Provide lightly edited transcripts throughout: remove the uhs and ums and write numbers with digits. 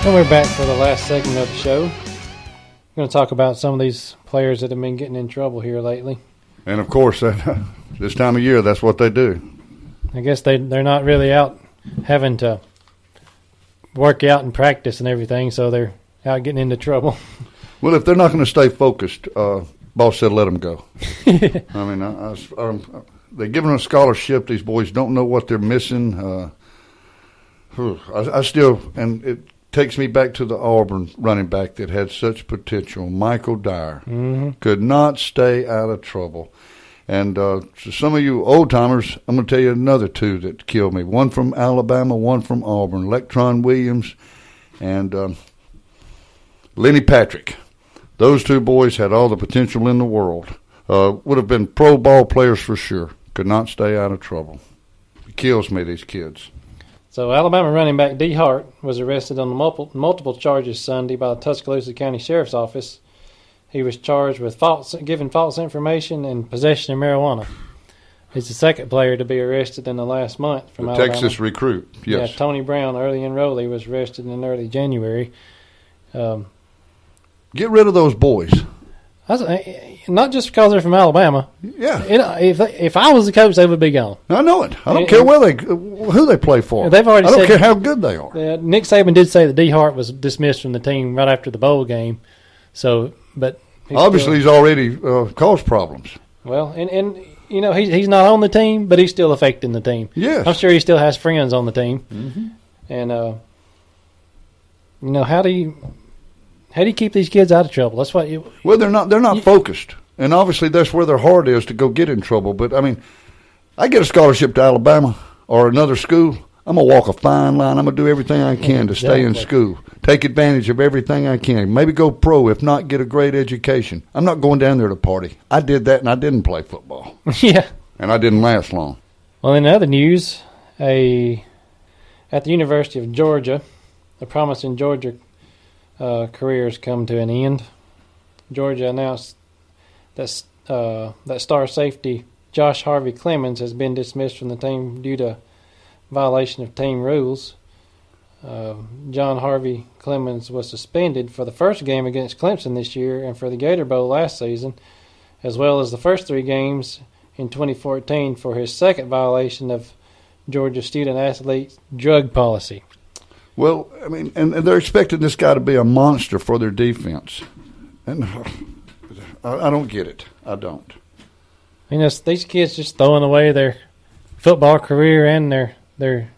And we're back for the last segment of the show. We're going to talk about some of these players that have been getting in trouble here lately. And, of course, this time of year, that's what they do. I guess they're not really out having to work out and practice and everything, so they're out getting into trouble. Well, if they're not going to stay focused, boss said let them go. I mean, they're giving them a scholarship. These boys don't know what they're missing. I still – and it takes me back to the Auburn running back that had such potential, Michael Dyer. Mm-hmm. Could not stay out of trouble. And to some of you old-timers, I'm going to tell you another two that killed me. One from Alabama, one from Auburn, Lectron Williams and Lenny Patrick. Those two boys had all the potential in the world. Would have been pro ball players for sure. Could not stay out of trouble. It kills me, these kids. So Alabama running back D. Hart was arrested on multiple charges Sunday by the Tuscaloosa County Sheriff's Office. He was charged with giving false information and possession of marijuana. He's the second player to be arrested in the last month from Alabama. Texas recruit, yes. Yeah, Tony Brown, early enrollee, was arrested in early January. Get rid of those boys. Not just because they're from Alabama. Yeah. If I was the coach, they would be gone. I know it. I don't care who they play for. They've already I don't care how good they are. Nick Saban did say that D. Hart was dismissed from the team right after the bowl game. So, but obviously he's already caused problems. Well, and you know he's not on the team, but he's still affecting the team. Yes. I'm sure he still has friends on the team. Mm-hmm. And you know how do you keep these kids out of trouble? That's what. Well, they're not focused, and obviously that's where their heart is to go get in trouble. But I mean, I get a scholarship to Alabama or another school, I'm gonna walk a fine line. I'm gonna do everything I can to stay in school, take advantage of everything I can. Maybe go pro, if not, get a great education. I'm not going down there to party. I did that, and I didn't play football. Yeah, and I didn't last long. Well, in other news, at the University of Georgia, a promising Georgia career has come to an end. Georgia announced that star safety Josh Harvey Clemens has been dismissed from the team due to violation of team rules. John Harvey Clemens was suspended for the first game against Clemson this year and for the Gator Bowl last season, as well as the first 3 games in 2014 for his second violation of Georgia student-athlete drug policy. Well, I mean, and they're expecting this guy to be a monster for their defense. And I don't get it. I don't. I mean, these kids just throwing away their football career and their,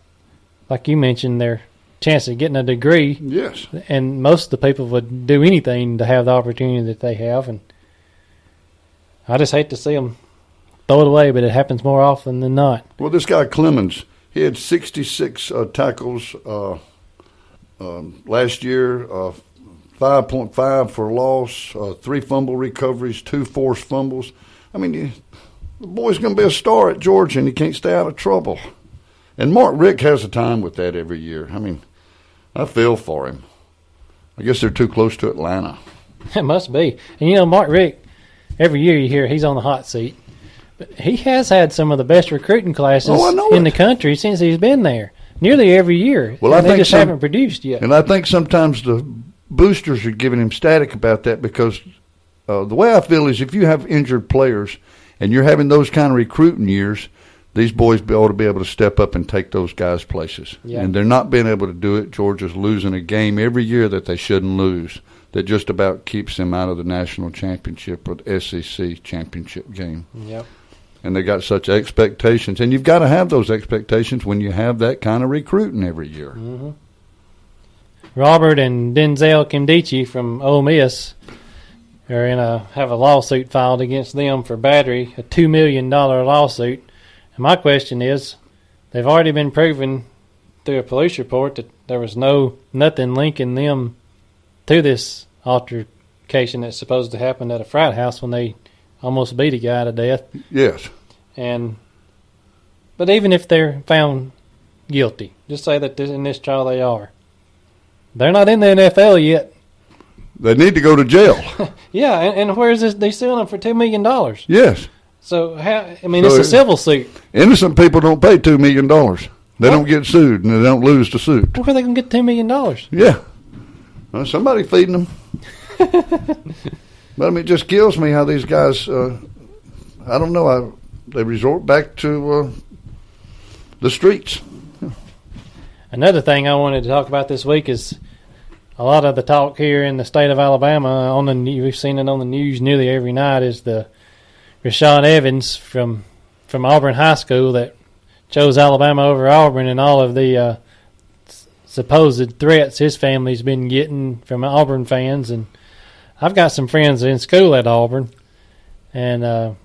like you mentioned, their chance of getting a degree. Yes. And most of the people would do anything to have the opportunity that they have. And I just hate to see them throw it away, but it happens more often than not. Well, this guy Clemens, he had 66 tackles last year, 5.5 for loss, 3 fumble recoveries, 2 forced fumbles. I mean, the boy's going to be a star at Georgia, and he can't stay out of trouble. And Mark Richt has a time with that every year. I mean, I feel for him. I guess they're too close to Atlanta. It must be. And, you know, Mark Richt, every year you hear he's on the hot seat. But he has had some of the best recruiting classes in the country since he's been there. Nearly every year. Well, they just haven't produced yet. And I think sometimes the boosters are giving him static about that because the way I feel is if you have injured players and you're having those kind of recruiting years, these boys ought to be able to step up and take those guys' places. Yeah. And they're not being able to do it. Georgia's losing a game every year that they shouldn't lose. That just about keeps them out of the national championship or the SEC championship game. Yep. And they got such expectations. And you've got to have those expectations when you have that kind of recruiting every year. Mm-hmm. Robert and Denzel Kimdichie from Ole Miss have a lawsuit filed against them for battery, a $2 million lawsuit. And my question is, they've already been proven through a police report that there was nothing linking them to this altercation that's supposed to happen at a frat house when they almost beat a guy to death. Yes. And But even if they're found guilty, just say that in this trial they are. They're not in the NFL yet. They need to go to jail. Yeah, and where is this? They're suing them for $2 million. Yes. So, it's a civil suit. Innocent people don't pay $2 million. They don't get sued, and they don't lose the suit. Where are they going to get $2 million? Yeah. Well, somebody feeding them. But, it just kills me how these guys, I don't know, they resort back to the streets. Another thing I wanted to talk about this week is a lot of the talk here in the state of Alabama. We've seen it on the news nearly every night. Is the Rashawn Evans from Auburn High School that chose Alabama over Auburn, and all of the supposed threats his family's been getting from Auburn fans. And I've got some friends in school at Auburn, and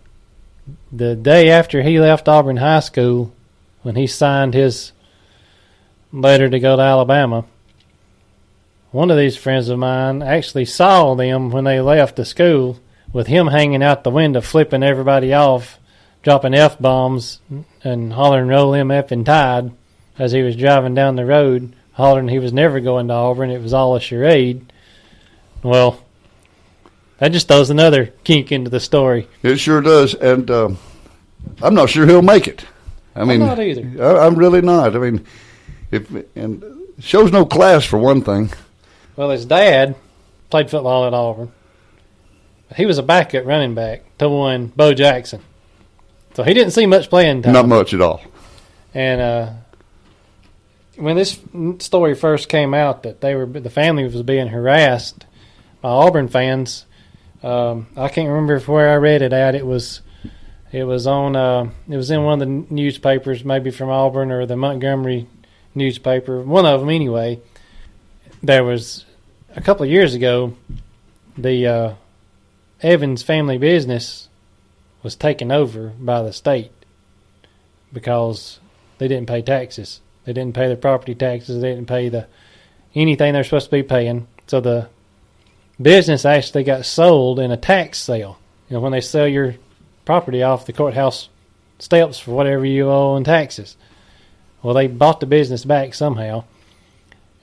the day after he left Auburn High School, when he signed his letter to go to Alabama, one of these friends of mine actually saw them when they left the school with him hanging out the window, flipping everybody off, dropping F-bombs and hollering "Roll him effing Tide" as he was driving down the road, hollering he was never going to Auburn. It was all a charade. Well, that just throws another kink into the story. It sure does, and I'm not sure he'll make it. I'm not either. I'm really not. It shows no class for one thing. Well, his dad played football at Auburn. He was a backup running back to one Bo Jackson. So he didn't see much playing time. Not much at all. And when this story first came out that the family was being harassed by Auburn fans, I can't remember where I read it at. It was in one of the newspapers, maybe from Auburn or the Montgomery newspaper, one of them anyway. There was a couple of years ago, the Evans family business was taken over by the state because they didn't pay taxes. They didn't pay their property taxes. They didn't pay anything they're supposed to be paying. So the business actually got sold in a tax sale. When they sell your property off the courthouse steps for whatever you owe in taxes. Well, they bought the business back somehow,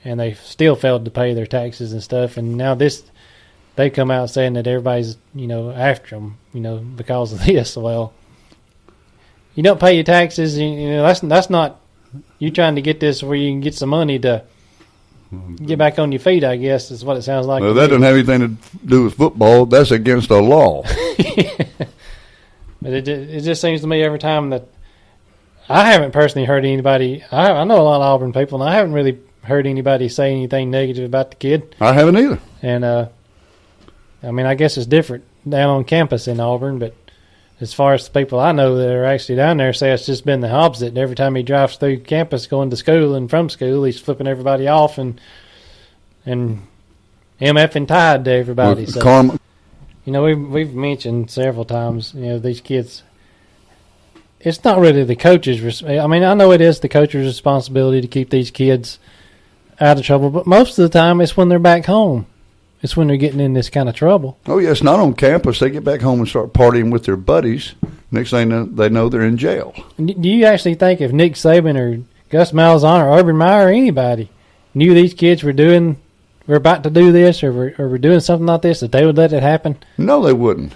and they still failed to pay their taxes and stuff. And now they come out saying that everybody's, after them, because of this. Well, you don't pay your taxes. That's not you trying to get this where you can get some money to get back on your feet, I guess, is what it sounds like. Well, that doesn't have anything to do with football. That's against the law. But it just seems to me every time that I haven't personally heard anybody. I know a lot of Auburn people, and I haven't really heard anybody say anything negative about the kid. I haven't either. And I guess it's different down on campus in Auburn, but as far as the people I know that are actually down there say it's just been the opposite. Every time he drives through campus going to school and from school, he's flipping everybody off and MFing Tide to everybody. So, we've mentioned several times, these kids. It's not really the coach's. I know it is the coach's responsibility to keep these kids out of trouble, but most of the time it's when they're back home. It's when they're getting in this kind of trouble. Oh, yes, not on campus. They get back home and start partying with their buddies. Next thing they know, they're in jail. Do you actually think if Nick Saban or Gus Malzahn or Urban Meyer or anybody knew these kids were about to do this or were doing something like this, that they would let it happen? No, they wouldn't.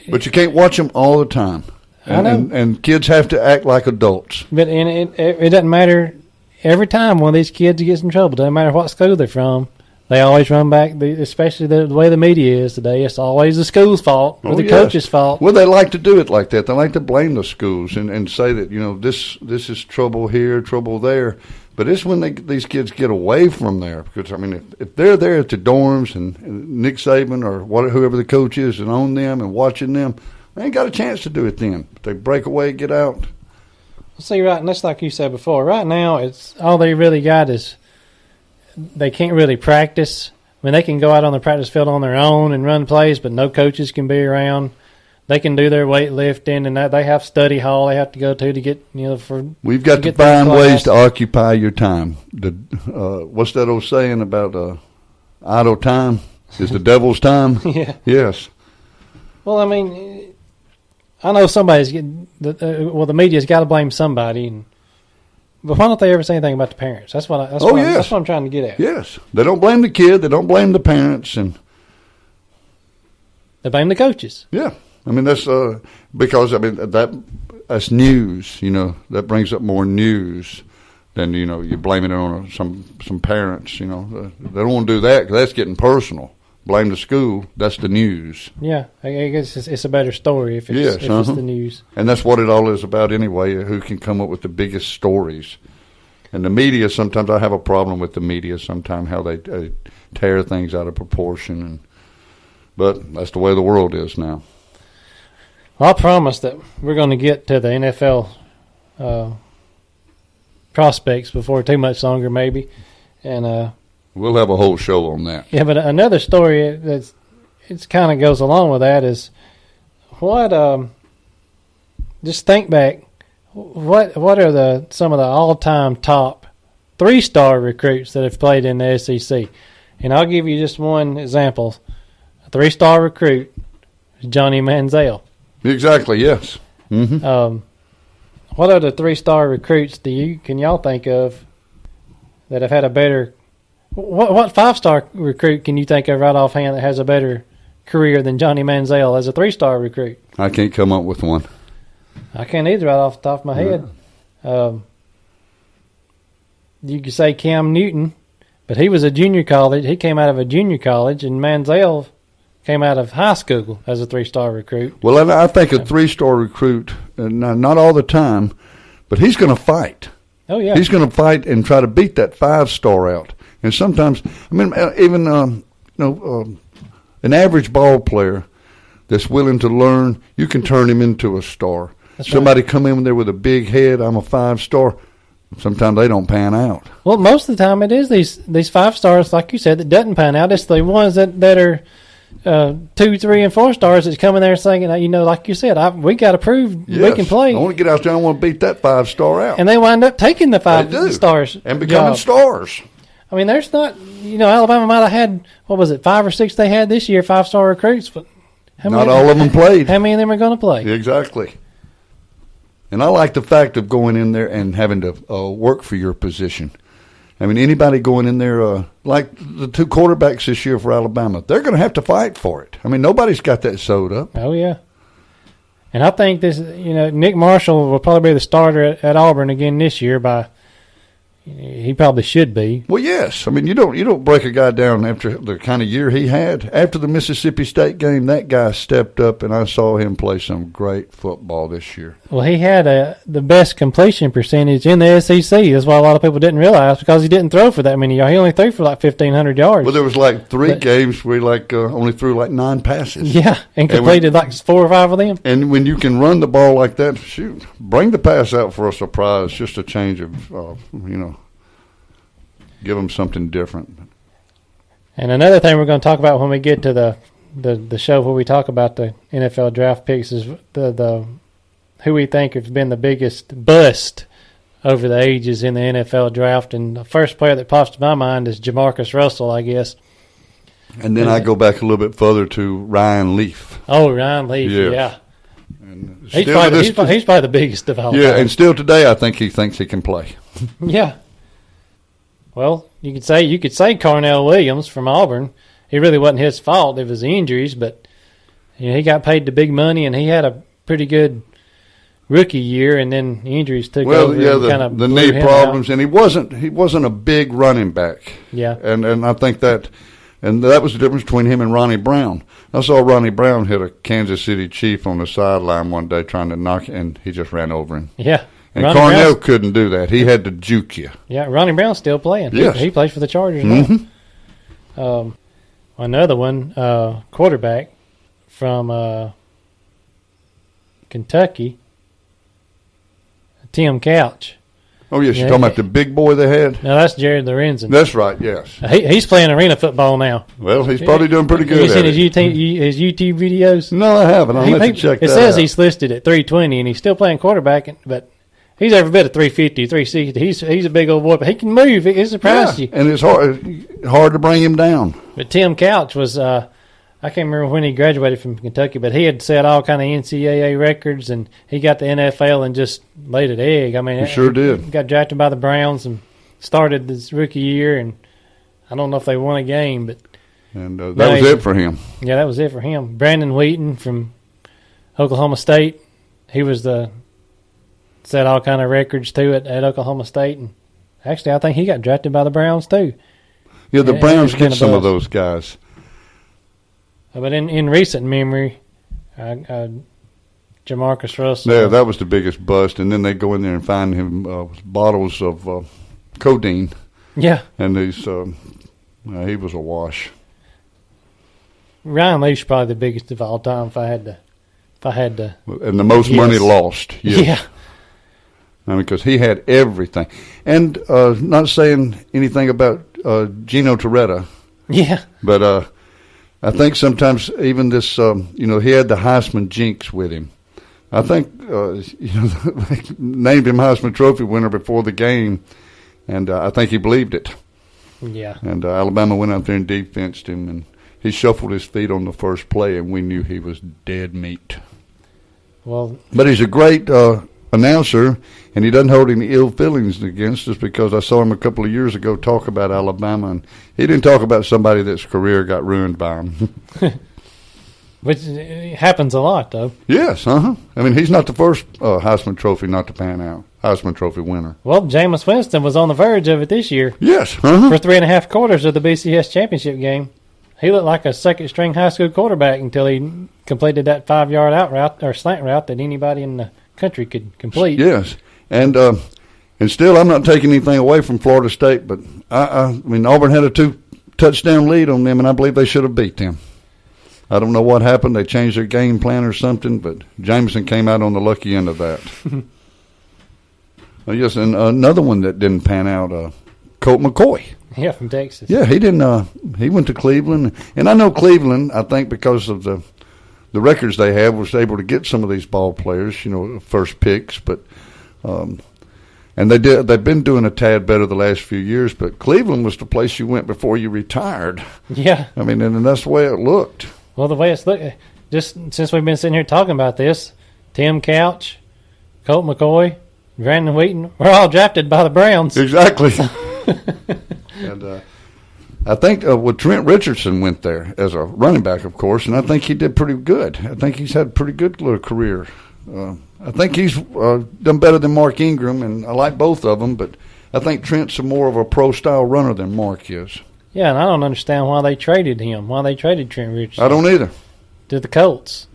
But you can't watch them all the time. I know. And kids have to act like adults. But it doesn't matter. Every time one of these kids gets in trouble, doesn't matter what school they're from, they always run back, especially the way the media is today. It's always the school's fault or the coach's fault. Well, they like to do it like that. They like to blame the schools and say that, this is trouble here, trouble there. But it's when these kids get away from there. Because, if they're there at the dorms and Nick Saban or whoever the coach is and on them and watching them, they ain't got a chance to do it then. If they break away, get out. See, right, and that's like you said before. Right now, it's all they really got is they can't really practice. They can go out on the practice field on their own and run plays, but no coaches can be around. They can do their weightlifting, and that they have study hall they have to go to get, We've got to find ways to occupy your time. What's that old saying about idle time is the devil's time? Yeah. Yes. Well, I know somebody's getting the media's got to blame somebody, but why don't they ever say anything about the parents? That's what that's what I'm trying to get at. Yes, they don't blame the kid, they don't blame the parents, and they blame the coaches. Yeah, I mean that's because that's news. That brings up more news than you're blaming it on some parents. They don't want to do that because that's getting personal. Blame the school. That's the news. Yeah, I guess it's a better story if it's the news. And that's what it all is about anyway, who can come up with the biggest stories. And the media, sometimes I have a problem with the media, sometimes how they tear things out of proportion. But that's the way the world is now. Well, I promise that we're going to get to the NFL prospects before too much longer maybe. And we'll have a whole show on that. Yeah, but another story that's kind of goes along with that is what. Just think back. What are some of the all-time top 3-star recruits that have played in the SEC? And I'll give you just one example. A 3-star recruit is Johnny Manziel. Exactly. Yes. Mm-hmm. What other 3-star recruits can y'all think of that have had a better? What 5-star recruit can you think of right offhand that has a better career than Johnny Manziel as a 3-star recruit? I can't come up with one. I can't either right off the top of my head. You could say Cam Newton, but he was a junior college. He came out of a junior college, and Manziel came out of high school as a 3-star recruit. Well, I think a 3-star recruit, not all the time, but he's going to fight. Oh, yeah. He's going to fight and try to beat that 5-star out. And sometimes, even an average ball player that's willing to learn, you can turn him into a star. That's Somebody right. come in there with a big head, I'm a 5-star. Sometimes they don't pan out. Well, most of the time it is these 5-stars, like you said, that doesn't pan out. It's the ones that are 2, 3, and 4 stars that's coming there saying, like you said, we got to prove we can play. I want to get out there. I want to beat that 5-star out. And they wind up taking the 5 stars and becoming stars. I mean, there's not, Alabama might have had, 5 or 6 they had this year, 5-star recruits, but not all of them played. How many of them are going to play? Exactly. And I like the fact of going in there and having to work for your position. I mean, anybody going in there, like the 2 quarterbacks this year for Alabama, they're going to have to fight for it. I mean, nobody's got that sewed up. Oh, yeah. And I think this, Nick Marshall will probably be the starter at Auburn again this year he probably should be. Well, yes. I mean, you don't break a guy down after the kind of year he had. After the Mississippi State game, that guy stepped up, and I saw him play some great football this year. Well, he had the best completion percentage in the SEC. That's why a lot of people didn't realize, because he didn't throw for that many yards. He only threw for 1,500 yards. Well, there was 3 games where he only threw 9 passes. Yeah, and completed 4 or 5 of them. And when you can run the ball like that, shoot, bring the pass out for a surprise, just a change of, give them something different. And another thing we're going to talk about when we get to the show where we talk about the NFL draft picks is the who we think has been the biggest bust over the ages in the NFL draft. And the first player that pops to my mind is Jamarcus Russell, I guess. And then I go back a little bit further to Ryan Leaf. Oh, Ryan Leaf, yeah. And he's probably the biggest of all time. Yeah, and still today I think he thinks he can play. Yeah. Well, you could say Carnell Williams from Auburn. It really wasn't his fault. It was the injuries, but he got paid the big money, and he had a pretty good rookie year, and then the injuries took over. Well, yeah, the knee problems, and he wasn't a big running back. Yeah, and I think that was the difference between him and Ronnie Brown. I saw Ronnie Brown hit a Kansas City Chief on the sideline one day trying to knock it, and he just ran over him. Yeah. And Carnell couldn't do that. He had to juke you. Yeah, Ronnie Brown's still playing. Yes. He plays for the Chargers now. Another one, quarterback from Kentucky, Tim Couch. Oh, yes, you're talking about the big boy they had? No, that's Jared Lorenzen. That's right, yes. He's playing arena football now. Well, he's probably doing pretty good. Have you seen his YouTube videos? No, I haven't. I'll have to check that out. It says he's listed at 320, and he's still playing quarterback, but he's every bit of 350, 360. He's a big old boy, but he can move. It surprised you. And it's hard to bring him down. But Tim Couch was I can't remember when he graduated from Kentucky, but he had set all kind of NCAA records, and he got the NFL and just laid an egg. I mean, he sure did. He got drafted by the Browns and started his rookie year, and I don't know if they won a game, but and that was it for him. Yeah, that was it for him. Brandon Wheaton from Oklahoma State, he was set all kind of records too at Oklahoma State, and actually I think he got drafted by the Browns too. Yeah, the Browns get some of those guys. But in recent memory, Jamarcus Russell. Yeah, that was the biggest bust. And then they go in there and find him bottles of codeine. Yeah. And he was a wash. Ryan Leaf's probably the biggest of all time. If I had to. And the most money lost. Yes. Yeah. I mean, because he had everything. And not saying anything about Gino Torretta. Yeah. But I think sometimes even this, he had the Heisman jinx with him. I think, they named him Heisman Trophy winner before the game, and I think he believed it. Yeah. And Alabama went out there and defensed him, and he shuffled his feet on the first play, and we knew he was dead meat. Well, but he's a great announcer, and he doesn't hold any ill feelings against us, because I saw him a couple of years ago talk about Alabama, and he didn't talk about somebody that's career got ruined by him. Which happens a lot, though. Yes, I mean, he's not the first Heisman Trophy not to pan out, Heisman Trophy winner. Well, Jameis Winston was on the verge of it this year. Yes. For 3.5 quarters of the BCS championship game. He looked like a second-string high school quarterback until he completed that 5-yard out route or slant route that anybody in the country could complete. Yes, and still, I'm not taking anything away from Florida State, but I mean, Auburn had a 2-touchdown lead on them, and I believe they should have beat them. I don't know what happened; they changed their game plan or something, but Jameson came out on the lucky end of that. Yes, and another one that didn't pan out, Colt McCoy. Yeah, from Texas. Yeah, he didn't. He went to Cleveland, and I know Cleveland. I think because of the records they have, was able to get some of these ball players, first picks, but and they've been doing a tad better the last few years, but Cleveland was the place you went before you retired. Yeah. I mean, and that's the way it looked. Well, the way it's looked, just since we've been sitting here talking about this, Tim Couch, Colt McCoy, Brandon Wheaton, we're all drafted by the Browns. Exactly. And I think Trent Richardson went there as a running back, of course, and I think he did pretty good. I think he's had a pretty good little career. I think he's done better than Mark Ingram, and I like both of them, but I think Trent's more of a pro-style runner than Mark is. Yeah, and I don't understand why they traded him, why they traded Trent Richardson. I don't either. To the Colts.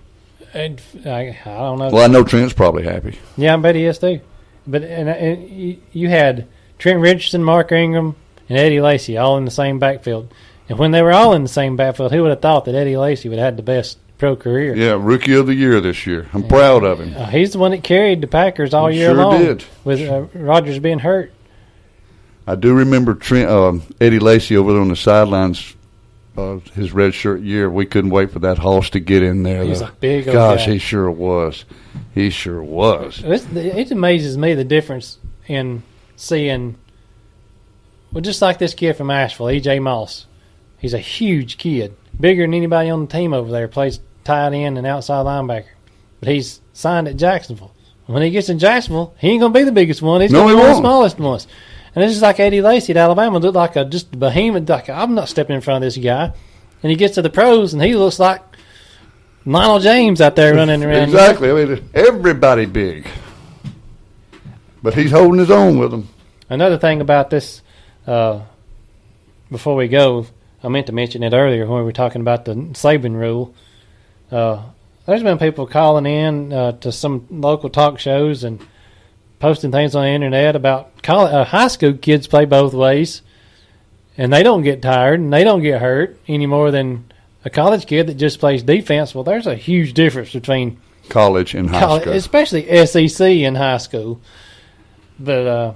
And I don't know. Well, I know Trent's probably happy. Yeah, I bet he is too. But and you had Trent Richardson, Mark Ingram, and Eddie Lacy all in the same backfield. And when they were all in the same backfield, who would have thought that Eddie Lacy would have had the best pro career? Yeah, Rookie of the Year this year. I'm proud of him. He's the one that carried the Packers all year long. Sure did. With Rodgers being hurt. I do remember Eddie Lacy over there on the sidelines, his red shirt year. We couldn't wait for that hoss to get in there. He's a big old Gosh, guy. he sure was. He sure was. It amazes me the difference in seeing, well, just like this kid from Asheville, E.J. Moss. He's a huge kid, bigger than anybody on the team over there, plays tight end and outside linebacker. But he's signed at Jacksonville. When he gets in Jacksonville, he ain't going to be the biggest one. He's going to be one of the smallest ones. And it's just like Eddie Lacy at Alabama, looked like just a behemoth. Like, I'm not stepping in front of this guy. And he gets to the pros, and he looks like Lionel James out there running around. Exactly. I mean, everybody big. But he's holding his own with them. Another thing about this, before we go, I meant to mention it earlier when we were talking about the Saban rule. There's been people calling in to some local talk shows and posting things on the internet about high school kids play both ways, and they don't get tired and they don't get hurt any more than a college kid that just plays defense. Well, there's a huge difference between college and high school, especially SEC and high school. But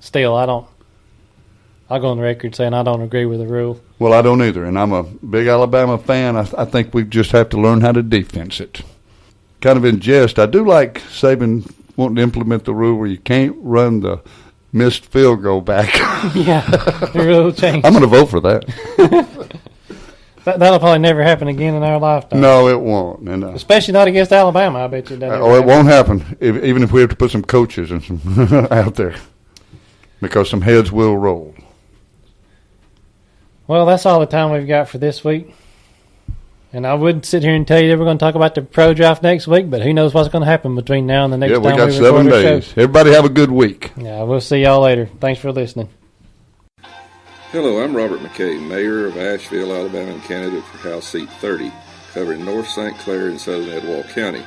still, I'll go on the record saying I don't agree with the rule. Well, I don't either, and I'm a big Alabama fan. I think we just have to learn how to defense it. Kind of in jest, I do like Saban wanting to implement the rule where you can't run the missed field goal back. Yeah, the rule changed. I'm going to vote for that. That'll probably never happen again in our lifetime. No, it won't. And, especially not against Alabama, I bet you it doesn't. It won't happen, even if we have to put some coaches and some out there, because some heads will roll. Well, that's all the time we've got for this week. And I would sit here and tell you that we're going to talk about the pro draft next week, but who knows what's going to happen between now and the next time we record. Yeah, we got 7 days. Show. Everybody have a good week. Yeah, we'll see y'all later. Thanks for listening. Hello, I'm Robert McKay, Mayor of Asheville, Alabama, and candidate for House Seat 30, covering North St. Clair and Southern Etowah County.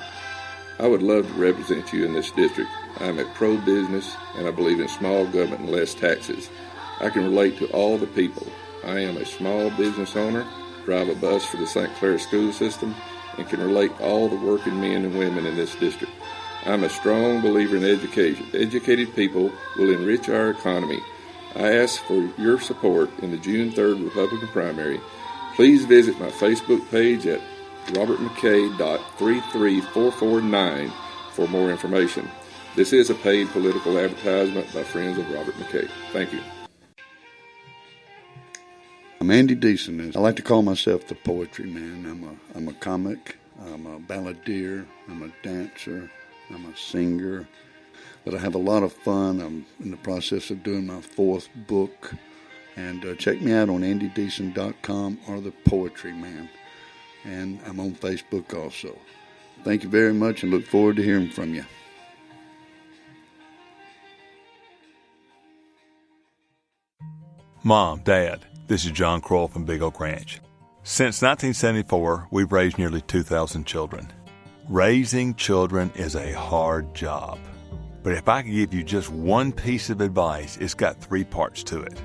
I would love to represent you in this district. I'm a pro-business, and I believe in small government and less taxes. I can relate to all the people. I am a small business owner, drive a bus for the St. Clair school system, and can relate to all the working men and women in this district. I'm a strong believer in education. Educated people will enrich our economy. I ask for your support in the June 3rd Republican primary. Please visit my Facebook page at robertmckay.33449 for more information. This is a paid political advertisement by friends of Robert McKay. Thank you. I'm Andy Deason. I like to call myself the poetry man. I'm a comic. I'm a balladeer. I'm a dancer. I'm a singer. But I have a lot of fun. I'm in the process of doing my 4th book. And check me out on andydeason.com or The Poetry Man. And I'm on Facebook also. Thank you very much and look forward to hearing from you. Mom, Dad, this is John Kroll from Big Oak Ranch. Since 1974, we've raised nearly 2,000 children. Raising children is a hard job. But if I could give you just one piece of advice, it's got 3 parts to it.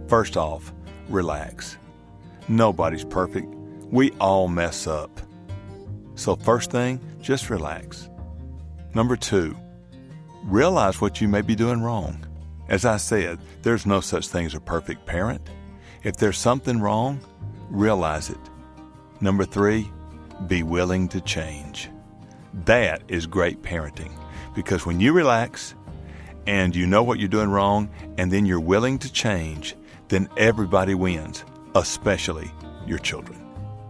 First off, relax. Nobody's perfect. We all mess up. So first thing, just relax. Number 2, realize what you may be doing wrong. As I said, there's no such thing as a perfect parent. If there's something wrong, realize it. Number 3, be willing to change. That is great parenting, because when you relax and you know what you're doing wrong and then you're willing to change, then everybody wins, especially your children.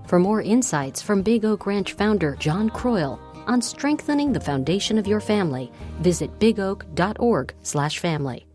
For more insights from Big Oak Ranch founder John Croyle on strengthening the foundation of your family, visit bigoak.org/family.